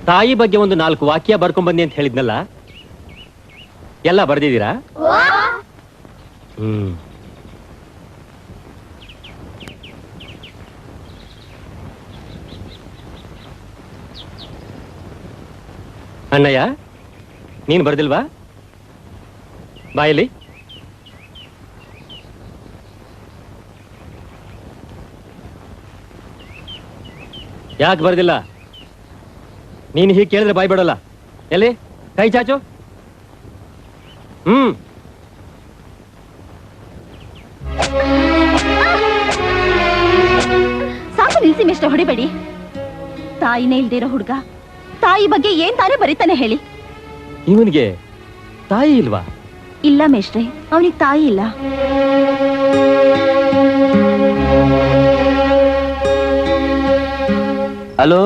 ತಾಯಿ ಬಗ್ಗೆ ಒಂದು 4 ವಾಕ್ಯ ಬರ್ಕೊಂಡ್ ಬನ್ನಿ ಅಂತ ಹೇಳಿದ್ನಲ್ಲ, ಎಲ್ಲ ಬರ್ದಿದ್ದೀರಾ? ಅಣ್ಣಯ್ಯ, ನೀನು ಬರ್ದಿಲ್ವಾ? ಬಾಯಲ್ಲಿ ಯಾಕೆ ಬರ್ದಿಲ್ಲ? ನೀನು ಹೀಗೆ ಕೇಳಿದ್ರೆ ಬಾಯ್ ಬಿಡೋಲ್ಲ. ಎಲ್ಲಿ ಕೈ ಚಾಚು. ಸಾಕು ನಿಲ್ಸಿ ಮಿಸ್ಟರ್, ಹೊಡಿಬೇಡಿ. ತಾಯಿನೇ ಇಲ್ದೇ ಇರೋ ಹುಡುಗ ತಾಯಿ ಬಗ್ಗೆ ಏನ್ ತಾನೇ ಬರೀತಾನೆ ಹೇಳಿ? ಇವನಿಗೆ ತಾಯಿ ಇಲ್ವಾ? ಇಲ್ಲ ಮೇಷ್ಟ್ರೆ, ಅವನಿಗೆ ತಾಯಿ ಇಲ್ಲ. ಹಲೋ,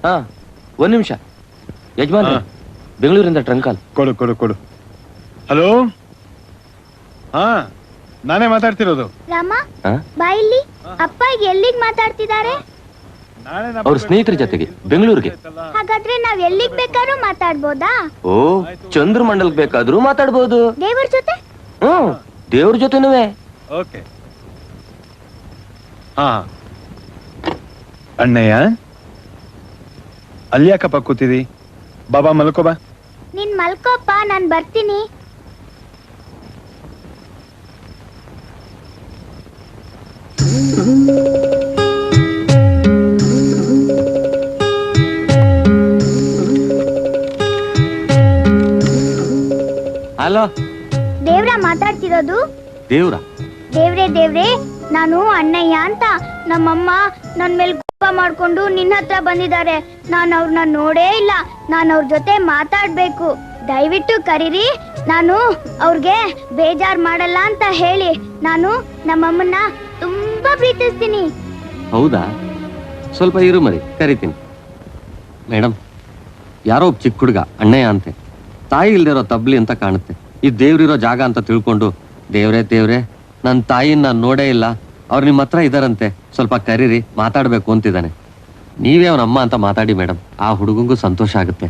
ಹಾ, 1 ನಿಮಿಷ ಯಜಮಾನ್, ಬೆಂಗಳೂರಿಂದ ಟ್ರಂಕ್ ಕಾಲ್. ಕೊಡು ಕೊಡು ಕೊಡು. ಹಲೋ, ಹಾ, ನಾನೇ ಮಾತಾಡ್ತಿರೋದು. ರಾಮ, ಬಾಯಿಲಿ ಅಪ್ಪ ಎಲ್ಲಿಗೆ ಮಾತಾಡ್ತಿದ್ದಾರೆ? ಅವ್ರ ಸ್ನೇಹಿತರ ಜೊತೆಗೆ ಬೆಂಗಳೂರಿಗೆ. ಹಾಗಾದ್ರೆ ನಾವ್ ಎಲ್ಲಿಗೆ ಬೇಕಾದ್ರೂ ಮಾತಾಡ್ಬೋದಾ? ಓ, ಚಂದ್ರಮಂಡಲಕ್ಕೆ ಬೇಕಾದ್ರೂ ಮಾತಾಡ್ಬೋದು. ದೇವ್ರ ಜೊತೆ? ದೇವ್ರ ಜೊತೆನೂ. ಓಕೆ. ಹಾ, ಅಣ್ಣಯ್ಯ, ಅಲ್ಲಿ ಯಾಕಪ್ಪ ಕೂತಿದಿ? ಬಾಬಾ ಮಲ್ಕೋ ಬಾ. ನೀನ್ ಮಲ್ಕೋಪ್ಪ, ನಾನ್ ಬರ್ತೀನಿ. ಹಲೋ, ದೇವ್ರ ಮಾತಾಡ್ತಿರೋದು? ದೇವ್ರ? ದೇವ್ರೇ ದೇವ್ರೇ, ನಾನು ಅಣ್ಣಯ್ಯ ಅಂತ. ನಮ್ಮಮ್ಮ ನನ್ ಮೇಲೆ ಕೋಪ ಮಾಡ್ಕೊಂಡು ನಿನ್ನ ಹತ್ರ ಬಂದಿದ್ದಾರೆ. ನಾನು ಅವ್ರನ್ನ ನೋಡೇ ಇಲ್ಲ. ನಾನು ಅವ್ರ ಜೊತೆ ಮಾತಾಡ್ಬೇಕು. ದಯವಿಟ್ಟು ಕರೀರಿ. ನಾನು ಅವ್ರಿಗೆ ಬೇಜಾರ್ ಮಾಡಲ್ಲ ಅಂತ ಹೇಳಿ. ನಾನು ನಮ್ಮಮ್ಮನ್ನ ತುಂಬಾ ಪ್ರೀತಿಸ್ತೀನಿ. ಹೌದಾ? ಸ್ವಲ್ಪ ಇರು ಮರಿ, ಕರಿತೀನಿ. ಮೇಡಮ್, ಯಾರೋ ಒಬ್ಬ ಚಿಕ್ಕ ಹುಡುಗ ಅಣ್ಣಯ್ಯ ಅಂತೆ. ತಾಯಿ ಇಲ್ದಿರೋ ತಬ್ಲಿ ಅಂತ ಕಾಣುತ್ತೆ. ಈ ದೇವ್ರಿರೋ ಜಾಗ ಅಂತ ತಿಳ್ಕೊಂಡು, ದೇವ್ರೇ ದೇವ್ರೇ, ನನ್ನ ತಾಯಿನ ನಾನು ನೋಡೇ ಇಲ್ಲ, ಅವ್ರು ನಿಮ್ಮ ಹತ್ರ ಇದಾರಂತೆ, ಸ್ವಲ್ಪ ಕರೀರಿ, ಮಾತಾಡ್ಬೇಕು ಅಂತಿದ್ದಾನೆ. ನೀವೇ ಅವನಮ್ಮ ಅಂತ ಮಾತಾಡಿ ಮೇಡಮ್, ಆ ಹುಡುಗಂಗೂ ಸಂತೋಷ ಆಗುತ್ತೆ.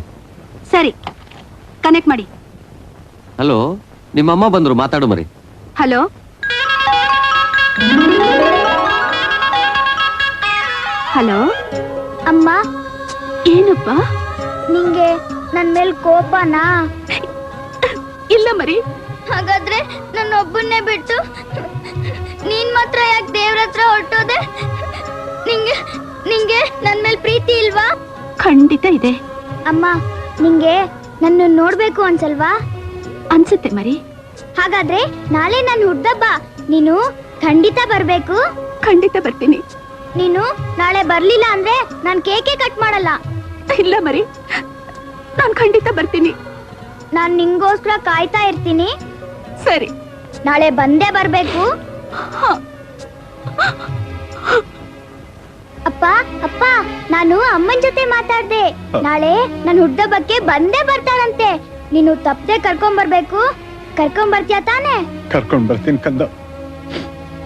ಸರಿ, ಕನೆಕ್ಟ್ ಮಾಡಿ. ಹಲೋ, ನಿಮ್ಮಮ್ಮ ಬಂದ್ರು, ಮಾತಾಡು ಮರಿ. ಹಲೋ, ಹಲೋ ಅಮ್ಮ. ಏನಪ್ಪ? ನಿಂಗೆ ನನ್ ಮೇಲ್ ಕೋಪನಾ? ಇಲ್ಲ ಮರಿ. ಹಾಗಾದ್ರೆ ನನ್ನ ಒಬ್ಬನ್ನೇ ಬಿಟ್ಟು ನೀನ್ ಮಾತ್ರ ಯಾಕೆ ದೇವ್ರ ಹತ್ರ ಹೊರಟೋದೆ? ನಿಂಗೆ ನಿಂಗೆ ನನ್ ಮೇಲ್ ಪ್ರೀತಿ ಇಲ್ವಾ? ಖಂಡಿತ ಇದೆ. ಅಮ್ಮ, ನಿಂಗೆ ನನ್ನ ನೋಡ್ಬೇಕು ಅನ್ಸಲ್ವಾ? ಅನ್ಸುತ್ತೆ ಮರಿ. ಹಾಗಾದ್ರೆ ನಾಳೆ ನನ್ ಹುಡ್ದಬ್ಬ, ನೀನು ಖಂಡಿತ ಬರ್ಬೇಕು. ಖಂಡಿತ ಬರ್ತೀನಿ. ನೀನು ನಾಳೆ ಬರ್ಲಿಲ್ಲ ಅಂದ್ರೆ ನಾನ್ ಕೇಕೆ ಕಟ್ ಮಾಡಲ್ಲ. ಇಲ್ಲ ಮರಿ, ನಾನ್ ಖಂಡಿತ ಬರ್ತೀನಿ. ನಾನ್ ನಿಂಗೋಸ್ಕರ ಕಾಯ್ತಾ ಇರ್ತೀನಿ. ಸರಿ, ನಾಳೆ ಬಂದೇ ಬರ್ಬೇಕು. ಅಪ್ಪ ಅಪ್ಪ, ನಾನು ಅಮ್ಮನ್ ಜೊತೆ ಮಾತಾಡ್ದೆ. ನಾಳೆ ನನ್ ಹುಡ್ದಬ್ಬಕ್ಕೆ ಬಂದೇ ಬರ್ತಾಳಂತೆ. ನೀನು ತಪ್ಪದೆ ಕರ್ಕೊಂಡ್ ಬರ್ಬೇಕು. ಕರ್ಕೊಂಡ್ ಬರ್ತೀಯ ತಾನೆ? ಕರ್ಕೊಂಡ್ ಬರ್ತೀನಿ ಕಂದ,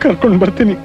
ಕರ್ಕೊಂಡ್ ಬರ್ತೀನಿ.